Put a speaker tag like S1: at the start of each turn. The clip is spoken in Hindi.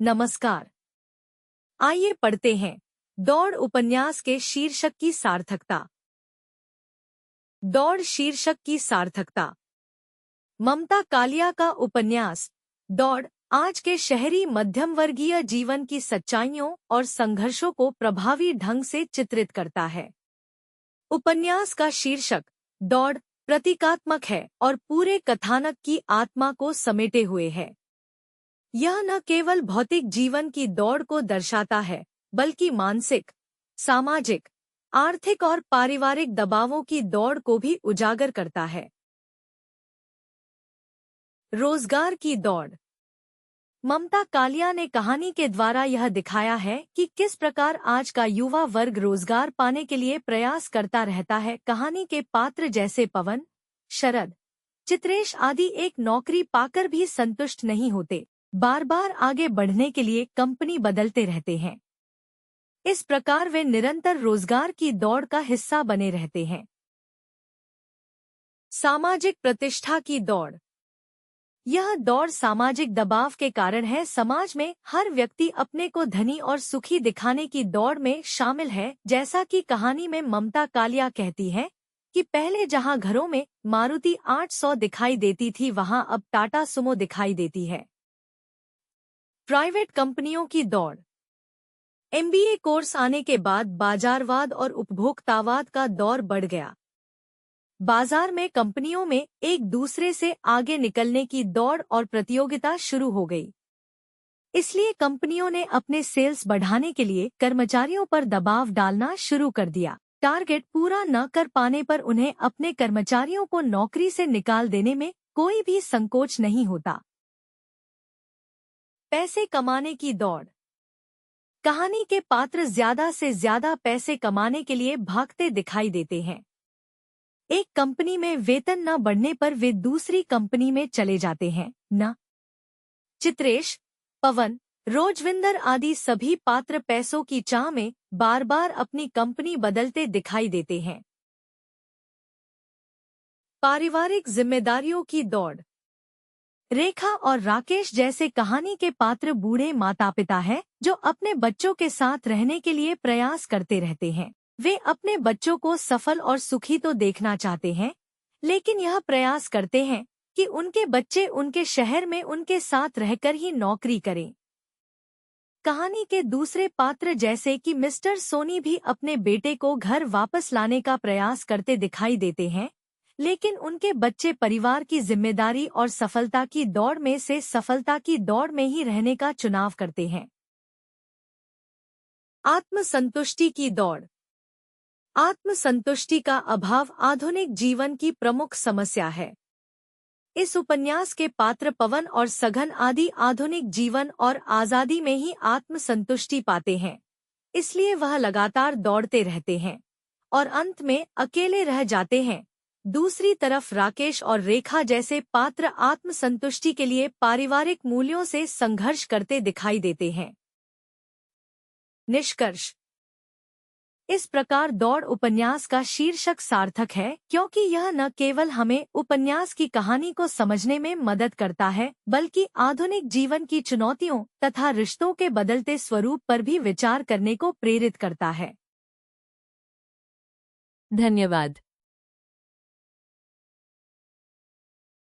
S1: नमस्कार। आइए पढ़ते हैं दौड़ उपन्यास के शीर्षक की सार्थकता। दौड़ शीर्षक की सार्थकता। ममता कालिया का उपन्यास दौड़ आज के शहरी मध्यम वर्गीय जीवन की सच्चाइयों और संघर्षों को प्रभावी ढंग से चित्रित करता है। उपन्यास का शीर्षक दौड़ प्रतीकात्मक है और पूरे कथानक की आत्मा को समेटे हुए है। यह न केवल भौतिक जीवन की दौड़ को दर्शाता है, बल्कि मानसिक, सामाजिक, आर्थिक और पारिवारिक दबावों की दौड़ को भी उजागर करता है। रोजगार की दौड़। ममता कालिया ने कहानी के द्वारा यह दिखाया है कि किस प्रकार आज का युवा वर्ग रोजगार पाने के लिए प्रयास करता रहता है। कहानी के पात्र जैसे पवन, शरद, चित्रेश आदि एक नौकरी पाकर भी संतुष्ट नहीं होते, बार बार आगे बढ़ने के लिए कंपनी बदलते रहते हैं। इस प्रकार वे निरंतर रोजगार की दौड़ का हिस्सा बने रहते हैं। सामाजिक प्रतिष्ठा की दौड़। यह दौड़ सामाजिक दबाव के कारण है। समाज में हर व्यक्ति अपने को धनी और सुखी दिखाने की दौड़ में शामिल है। जैसा कि कहानी में ममता कालिया कहती है कि पहले जहां घरों में मारुति 800 दिखाई देती थी, वहां अब टाटा सुमो दिखाई देती है। प्राइवेट कंपनियों की दौड़। एमबीए कोर्स आने के बाद बाजारवाद और उपभोक्तावाद का दौर बढ़ गया। बाजार में कंपनियों में एक दूसरे से आगे निकलने की दौड़ और प्रतियोगिता शुरू हो गई। इसलिए कंपनियों ने अपने सेल्स बढ़ाने के लिए कर्मचारियों पर दबाव डालना शुरू कर दिया। टारगेट पूरा न कर पाने पर उन्हें अपने कर्मचारियों को नौकरी से निकाल देने में कोई भी संकोच नहीं होता। पैसे कमाने की दौड़। कहानी के पात्र ज्यादा से ज्यादा पैसे कमाने के लिए भागते दिखाई देते हैं। एक कंपनी में वेतन न बढ़ने पर वे दूसरी कंपनी में चले जाते हैं। न चित्रेश, पवन, रोजविंदर आदि सभी पात्र पैसों की चाह में बार बार अपनी कंपनी बदलते दिखाई देते हैं। पारिवारिक जिम्मेदारियों की दौड़। रेखा और राकेश जैसे कहानी के पात्र बूढ़े माता पिता हैं जो अपने बच्चों के साथ रहने के लिए प्रयास करते रहते हैं। वे अपने बच्चों को सफल और सुखी तो देखना चाहते हैं, लेकिन यह प्रयास करते हैं कि उनके बच्चे उनके शहर में उनके साथ रहकर ही नौकरी करें। कहानी के दूसरे पात्र जैसे कि मिस्टर सोनी भी अपने बेटे को घर वापस लाने का प्रयास करते दिखाई देते हैं, लेकिन उनके बच्चे परिवार की जिम्मेदारी और सफलता की दौड़ में से सफलता की दौड़ में ही रहने का चुनाव करते हैं। आत्मसंतुष्टि की दौड़। आत्मसंतुष्टि का अभाव आधुनिक जीवन की प्रमुख समस्या है। इस उपन्यास के पात्र पवन और सघन आदि आधुनिक जीवन और आजादी में ही आत्मसंतुष्टि पाते हैं, इसलिए वह लगातार दौड़ते रहते हैं और अंत में अकेले रह जाते हैं। दूसरी तरफ राकेश और रेखा जैसे पात्र आत्मसंतुष्टि के लिए पारिवारिक मूल्यों से संघर्ष करते दिखाई देते हैं। निष्कर्ष। इस प्रकार दौड़ उपन्यास का शीर्षक सार्थक है, क्योंकि यह न केवल हमें उपन्यास की कहानी को समझने में मदद करता है, बल्कि आधुनिक जीवन की चुनौतियों तथा रिश्तों के बदलते स्वरूप पर भी विचार करने को प्रेरित करता है।
S2: धन्यवाद।